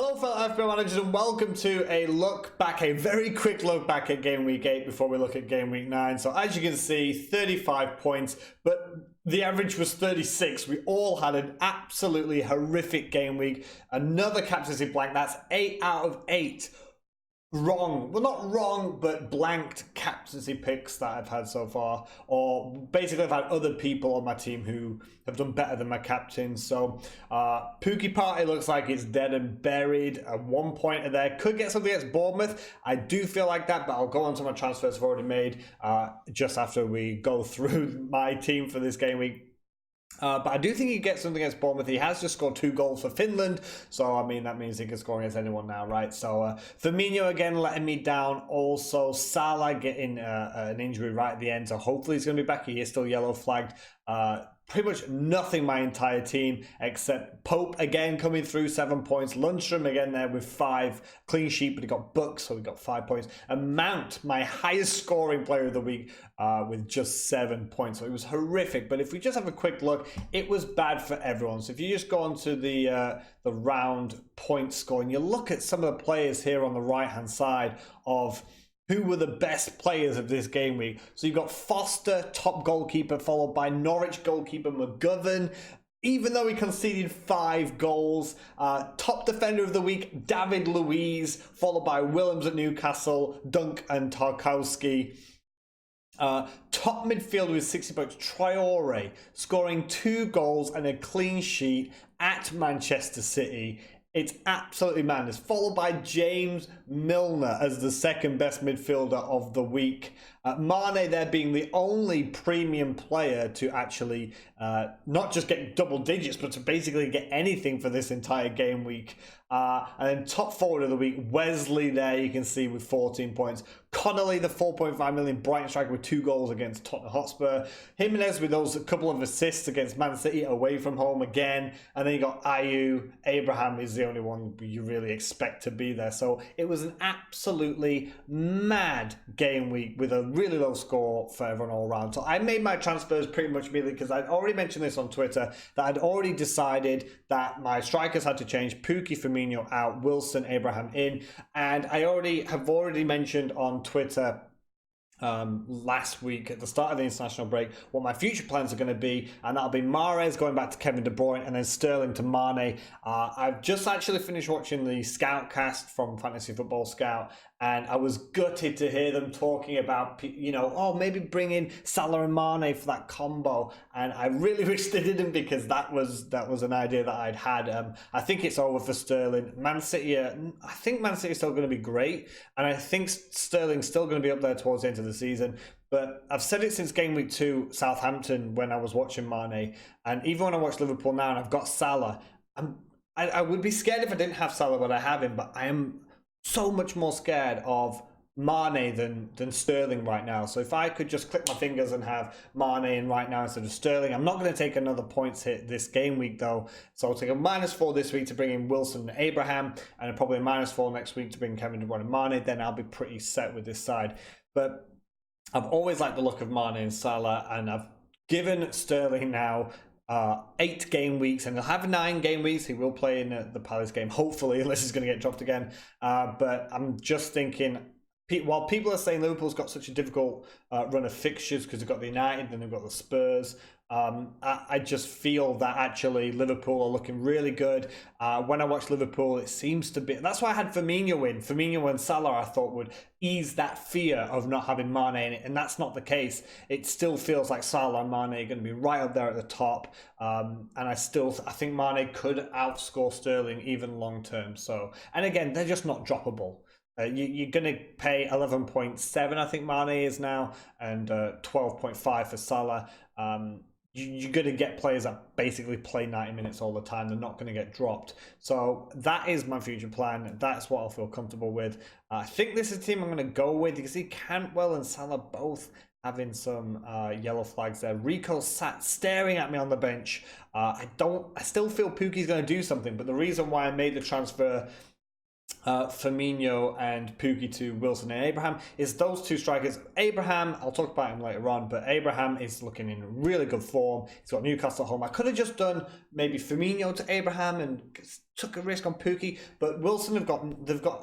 Hello fellow FPL managers and welcome to a very quick look back at Game Week 8 before we look at Game Week 9. So as you can see, 35 points, but the average was 36. We all had an absolutely horrific game week. Another captaincy blank, that's 8 out of 8. Wrong, well not wrong, but blanked captaincy picks that I've had so far, or basically I've had other people on my team who have done better than my captain. So Pookie Party looks like it's dead and buried. At 1 point there, could get something against Bournemouth. I do feel like that, but I'll go on to my transfers I've already made just after we go through my team for this game week. But I do think he gets something against Bournemouth. He has just scored 2 goals for Finland. So, I mean, that means he can score against anyone now, right? So, Firmino again letting me down. Also, Salah getting an injury right at the end. So, hopefully he's going to be back. He is still yellow flagged. Pretty much nothing my entire team except Pope again coming through 7 points. Lundstrom again there with 5. Clean sheet, but he got booked, so he got 5 points. And Mount, my highest scoring player of the week, with just 7 points. So it was horrific. But if we just have a quick look, it was bad for everyone. So if you just go onto the round point score and you look at some of the players here on the right-hand side of who were the best players of this game week. So you've got Foster, top goalkeeper, followed by Norwich goalkeeper McGovern. Even though he conceded 5 goals, top defender of the week, David Luiz, followed by Willems at Newcastle, Dunk and Tarkowski. Top midfielder with 60 points, Traore, scoring 2 goals and a clean sheet at Manchester City. It's absolutely madness. Followed by James Milner as the second best midfielder of the week. Mane there being the only premium player to actually not just get double digits, but to basically get anything for this entire game week. And then top forward of the week, Wesley there you can see with 14 points. Connolly, the 4.5 million Brighton striker with 2 goals against Tottenham Hotspur. Jimenez with those couple of assists against Man City away from home again. And then you got Ayew. Abraham is the only one you really expect to be there. So it was an absolutely mad game week with a really low score for everyone all around. So I made my transfers pretty much immediately because I'd already mentioned this on Twitter that I'd already decided that my strikers had to change. Pookie, Firmino out, Wilson, Abraham in. And I have already mentioned on Twitter last week at the start of the international break what my future plans are going to be, and that'll be Mahrez going back to Kevin De Bruyne and then Sterling to Mane. I've just actually finished watching the Scout cast from Fantasy Football Scout, and I was gutted to hear them talking about, oh, maybe bring in Salah and Mane for that combo. And I really wish they didn't, because that was an idea that I'd had. I think it's over for Sterling. Man City, I think Man City is still going to be great, and I think Sterling's still going to be up there towards the end of the season. But I've said it since game week 2, Southampton, when I was watching Mane, and even when I watch Liverpool now and I've got Salah, I would be scared if I didn't have Salah, but I have him. But I am so much more scared of Mane than Sterling right now. So if I could just click my fingers and have Mane in right now instead of Sterling, I'm not going to take another points hit this game week though. So I'll take a -4 this week to bring in Wilson and Abraham, and probably a -4 next week to bring Kevin De Bruyne and Mane. Then I'll be pretty set with this side. But I've always liked the look of Mane and Salah, and I've given Sterling now 8 game weeks, and he'll have 9 game weeks. He will play in the Palace game, hopefully, unless he's going to get dropped again. But I'm just thinking, while people are saying Liverpool's got such a difficult run of fixtures because they've got the United, then they've got the Spurs, I just feel that actually Liverpool are looking really good. When I watch Liverpool, it seems to be... That's why I had Firmino in. Firmino and Salah, I thought, would ease that fear of not having Mane in it, and that's not the case. It still feels like Salah and Mane are going to be right up there at the top, and I think Mane could outscore Sterling even long term. So, and again, they're just not droppable. You're going to pay 11.7, I think Mane is now, and 12.5 for Salah. You're going to get players that basically play 90 minutes all the time. They're not going to get dropped. So that is my future plan. That's what I'll feel comfortable with. I think this is the team I'm going to go with. You can see Cantwell and Salah both having some yellow flags there. Rico sat staring at me on the bench. I still feel Pookie's going to do something, but the reason why I made the transfer Firmino and Pookie to Wilson and Abraham is those 2 strikers. Abraham, I'll talk about him later on, but Abraham is looking in really good form. He's got Newcastle at home. I could have just done maybe Firmino to Abraham and took a risk on Pukki, but Wilson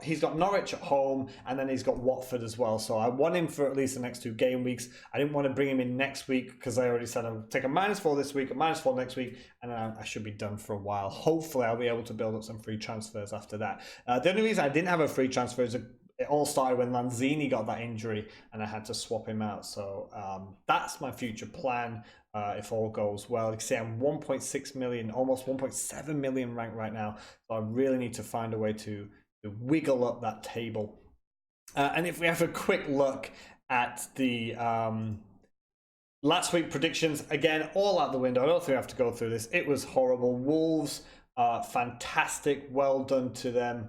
he's got Norwich at home, and then he's got Watford as well. So I want him for at least the next 2 game weeks. I didn't want to bring him in next week because I already said I'll take a -4 this week, a -4 next week, and then I should be done for a while. Hopefully, I'll be able to build up some free transfers after that. The only reason I didn't have a free transfer is it all started when Lanzini got that injury, and I had to swap him out. So that's my future plan. If all goes well. You can see I'm 1.6 million, almost 1.7 million ranked right now. So I really need to find a way to wiggle up that table. And if we have a quick look at the last week predictions, again, all out the window. I don't think we have to go through this. It was horrible. Wolves, fantastic. Well done to them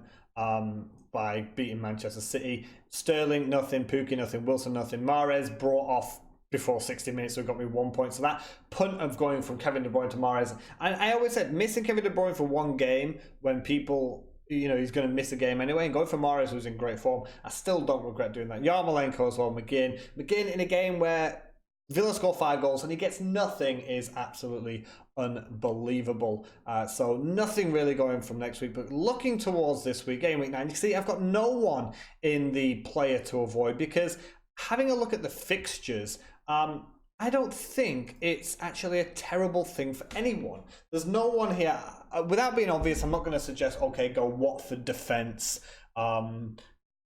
by beating Manchester City. Sterling, nothing. Pukki, nothing. Wilson, nothing. Mahrez brought off before 60 minutes, so it got me 1 point. So that punt of going from Kevin De Bruyne to Mahrez, and I always said missing Kevin De Bruyne for 1 game when people, he's going to miss a game anyway, and going for Mahrez, who's in great form, I still don't regret doing that. Yarmolenko as well, McGinn in a game where Villa score 5 goals and he gets nothing is absolutely unbelievable. So nothing really going from next week, but looking towards this week, game week 9, you see I've got no one in the player to avoid, because having a look at the fixtures, I don't think it's actually a terrible thing for anyone. There's no one here, without being obvious, I'm not going to suggest, okay, go Watford defence, but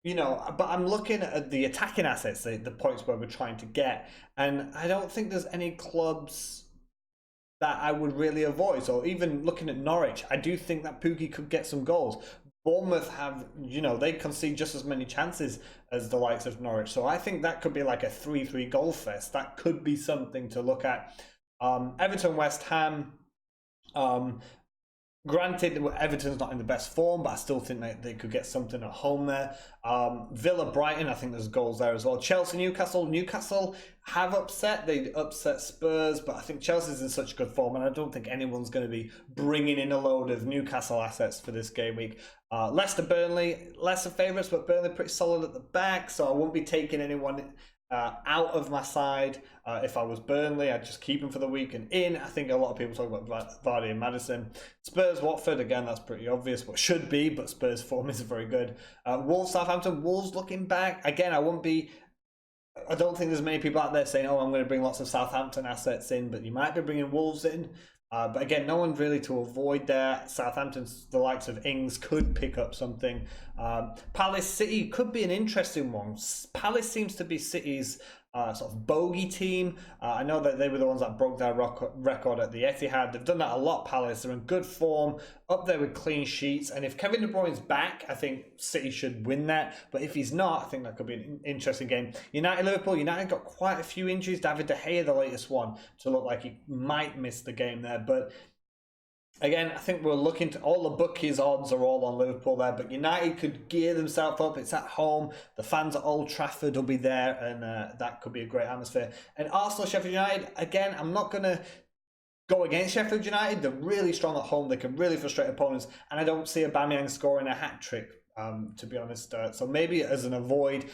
I'm looking at the attacking assets, the points where we're trying to get, and I don't think there's any clubs that I would really avoid. So even looking at Norwich, I do think that Pukki could get some goals. Bournemouth have, they concede just as many chances as the likes of Norwich. So I think that could be like a 3-3 goal fest. That could be something to look at. Everton, West Ham. Granted, Everton's not in the best form, but I still think they could get something at home there. Villa, Brighton, I think there's goals there as well. Chelsea, Newcastle. Newcastle have upset. They upset Spurs, but I think Chelsea's in such good form, and I don't think anyone's going to be bringing in a load of Newcastle assets for this game week. Leicester, Burnley, lesser favourites, but Burnley pretty solid at the back, so I won't be taking anyone out of my side. If I was Burnley, I'd just keep him for the week. And in, I think a lot of people talk about Vardy and Maddison. Spurs, Watford, again, that's pretty obvious, but should be, but Spurs form isn't very good. Wolves, Southampton. Wolves looking back. Again, I don't think there's many people out there saying, I'm going to bring lots of Southampton assets in, but you might be bringing Wolves in. But again, no one really to avoid there. Southampton's, the likes of Ings, could pick up something. Palace, City could be an interesting one. Palace seems to be City's sort of bogey team. I know that they were the ones that broke their record at the Etihad. They've done that a lot, Palace. They're in good form, up there with clean sheets. And if Kevin De Bruyne's back, I think City should win that. But if he's not, I think that could be an interesting game. United, Liverpool. United got quite a few injuries. David De Gea, the latest one, to look like he might miss the game there. But again, I think we're looking to all the bookies' odds are all on Liverpool there, but United could gear themselves up. It's at home. The fans at Old Trafford will be there, and that could be a great atmosphere. And Arsenal, Sheffield United, again, I'm not going to go against Sheffield United. They're really strong at home. They can really frustrate opponents, and I don't see Aubameyang scoring a hat-trick, to be honest. So maybe as an avoid,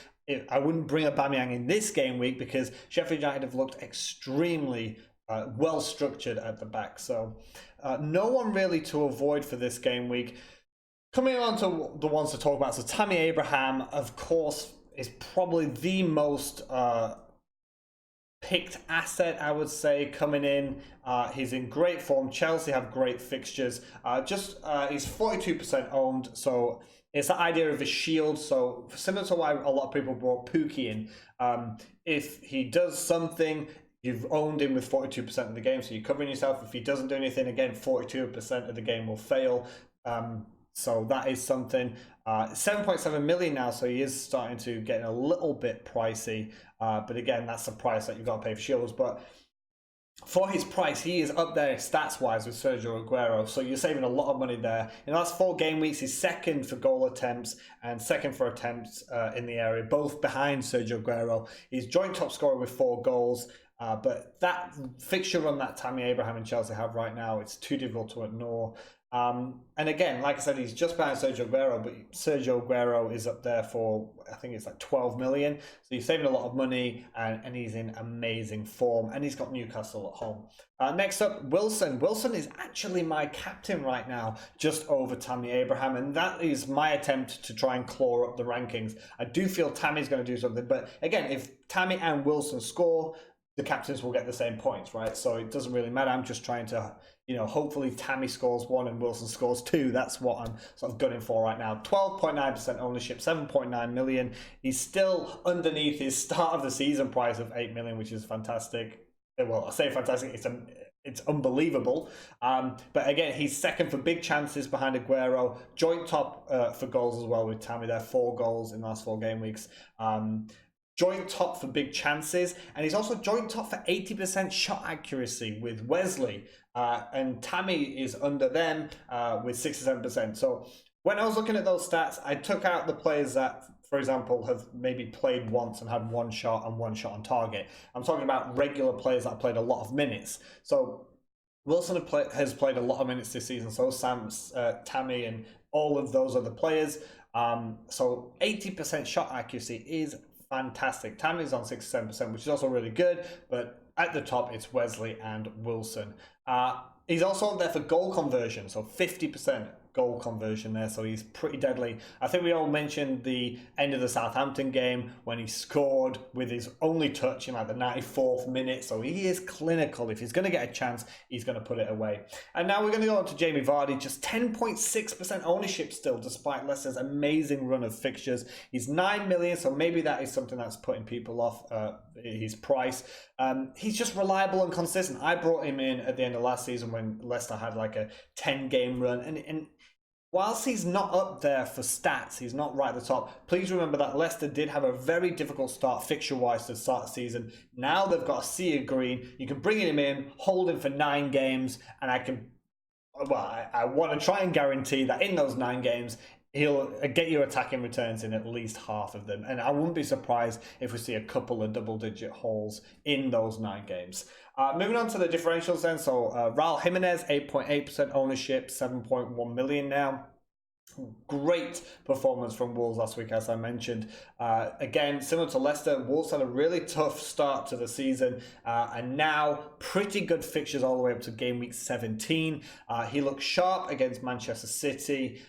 I wouldn't bring Aubameyang in this game week because Sheffield United have looked extremely well structured at the back. So no one really to avoid for this game week. Coming on to the ones to talk about, so Tammy Abraham, of course, is probably the most picked asset, I would say, coming in. He's in great form. Chelsea have great fixtures. He's 42% owned, so it's the idea of a shield. So similar to why a lot of people brought Pukki in. If he does something, you've owned him with 42% of the game, so you're covering yourself. If he doesn't do anything, again, 42% of the game will fail. So that is something. 7.7 million now, so he is starting to get a little bit pricey. But again, that's the price that you've got to pay for shields. But for his price, he is up there stats-wise with Sergio Aguero, so you're saving a lot of money there. In the last 4 game weeks, he's second for goal attempts and second for attempts in the area, both behind Sergio Aguero. He's joint top scorer with 4 goals. But that fixture run that Tammy Abraham and Chelsea have right now, it's too difficult to ignore. And again, like I said, he's just behind Sergio Aguero, but Sergio Aguero is up there for, I think it's like 12 million. So he's saving a lot of money, and he's in amazing form, and he's got Newcastle at home. Next up, Wilson. Wilson is actually my captain right now, just over Tammy Abraham, and that is my attempt to try and claw up the rankings. I do feel Tammy's going to do something, but again, if Tammy and Wilson score, the captains will get the same points, right? So it doesn't really matter. I'm just trying to, hopefully Tammy scores 1 and Wilson scores 2. That's what I'm sort of gunning for right now. 12.9% ownership, 7.9 million. He's still underneath his start of the season price of 8 million, which is fantastic. Well, I say fantastic. It's unbelievable. But again, he's second for big chances behind Aguero. Joint top for goals as well with Tammy. There 4 goals in the last 4 game weeks. Joint top for big chances, and he's also joint top for 80% shot accuracy with Wesley, and Tammy is under them with 67%. So when I was looking at those stats, I took out the players that, for example, have maybe played once and had 1 shot and 1 shot on target. I'm talking about regular players that have played a lot of minutes. So Wilson has played a lot of minutes this season, so Sam's, Tammy, and all of those other players. So 80% shot accuracy is fantastic. Tammy's on 67%, which is also really good, but at the top it's Wesley and Wilson. He's also there for goal conversion, so 50% goal conversion there, so he's pretty deadly. I think we all mentioned the end of the Southampton game when he scored with his only touch in like the 94th minute, so he is clinical. If he's going to get a chance, he's going to put it away. And now we're going to go on to Jamie Vardy, just 10.6% ownership still, despite Leicester's amazing run of fixtures. He's 9 million, so maybe that is something that's putting people off his price. He's just reliable and consistent. I brought him in at the end of last season when Leicester had like a 10-game run, and whilst he's not up there for stats, he's not right at the top. Please remember that Leicester did have a very difficult start fixture-wise to start the season. Now they've got a sea of green. You can bring him in, hold him for 9 games, and I want to try and guarantee that in those 9 games, he'll get you attacking returns in at least half of them. And I wouldn't be surprised if we see a couple of double-digit hauls in those 9 games. Moving on to the differentials then. So Raul Jimenez, 8.8% ownership, 7.1 million now. Great performance from Wolves last week, as I mentioned. Again, similar to Leicester, Wolves had a really tough start to the season, and now pretty good fixtures all the way up to game week 17. He looks sharp against Manchester City.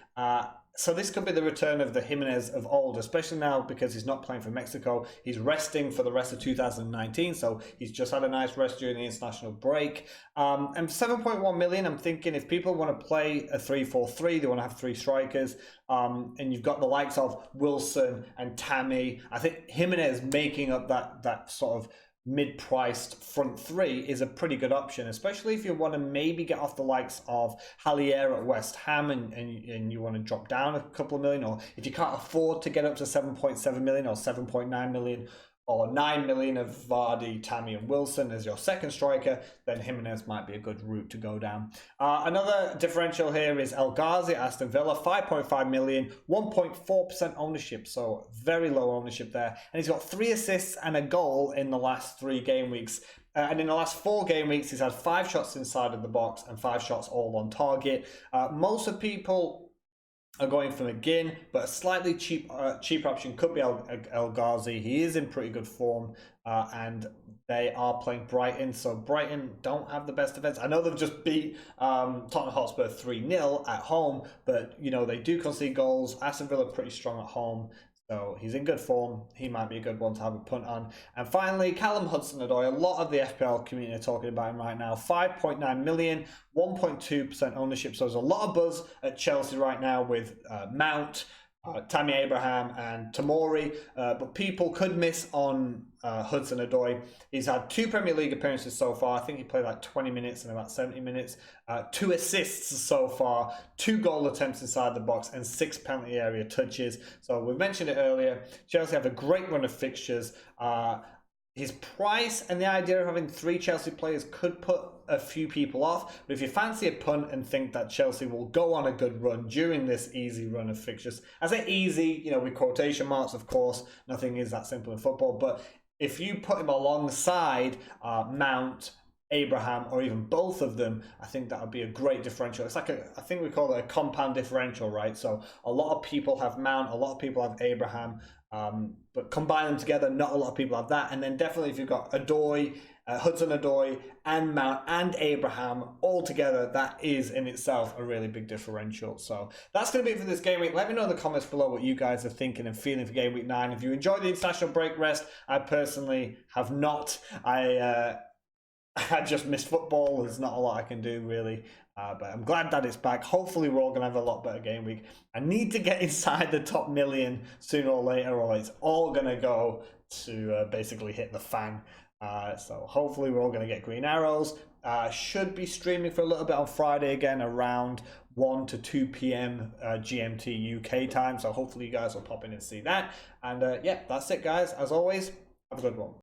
So this could be the return of the Jimenez of old, especially now because he's not playing for Mexico. He's resting for the rest of 2019, so he's just had a nice rest during the international break. And 7.1 million, I'm thinking if people want to play a 3-4-3, they want to have 3 strikers, and you've got the likes of Wilson and Tammy, I think Jimenez making up that sort of mid-priced front 3 is a pretty good option, especially if you want to maybe get off the likes of Hallier at West Ham and you want to drop down a couple of million, or if you can't afford to get up to 7.7 million or 7.9 million or 9 million of Vardy, Tammy and Wilson as your second striker, then Jimenez might be a good route to go down. Another differential here is El Ghazi, Aston Villa, 5.5 million, 1.4% ownership, so very low ownership there. And he's got 3 assists and a goal in the last 3 game weeks. And in the last 4 game weeks, he's had 5 shots inside of the box and 5 shots all on target. Most of people are going for McGinn, but a slightly cheaper option could be El Ghazi. He is in pretty good form, and they are playing Brighton, so Brighton don't have the best defense. I know they've just beat Tottenham Hotspur 3-0 at home, but they do concede goals. Aston Villa are pretty strong at home, so he's in good form. He might be a good one to have a punt on. And finally, Callum Hudson-Odoi. A lot of the FPL community are talking about him right now. 5.9 million, 1.2% ownership. So there's a lot of buzz at Chelsea right now with Mount, Tammy Abraham and Tomori, but people could miss on Hudson-Odoi. He's had 2 Premier League appearances so far. I think he played like 20 minutes and about 70 minutes. 2 assists so far, 2 goal attempts inside the box, and 6 penalty area touches. So we mentioned it earlier. Chelsea have a great run of fixtures. His price and the idea of having 3 Chelsea players could put a few people off. But if you fancy a punt and think that Chelsea will go on a good run during this easy run of fixtures, I say easy, with quotation marks, of course, nothing is that simple in football. But if you put him alongside Mount, Abraham, or even both of them, I think that would be a great differential. It's like I think we call it a compound differential, right? So a lot of people have Mount, a lot of people have Abraham, but combine them together, not a lot of people have that. And then definitely if you've got Odoi, Hudson-Odoi, and Mount, and Abraham all together, that is in itself a really big differential. So that's going to be it for this game week. Let me know in the comments below what you guys are thinking and feeling for game week 9. If you enjoyed the international break rest, I personally have not. I just missed football. There's not a lot I can do, really. But I'm glad that it's back. Hopefully, we're all going to have a lot better game week. I need to get inside the top 1,000,000 sooner or later, or it's all going to go to basically hit the fan. So hopefully, we're all going to get green arrows. Should be streaming for a little bit on Friday again around 1 to 2 p.m. GMT UK time. So hopefully, you guys will pop in and see that. And yeah, that's it, guys. As always, have a good one.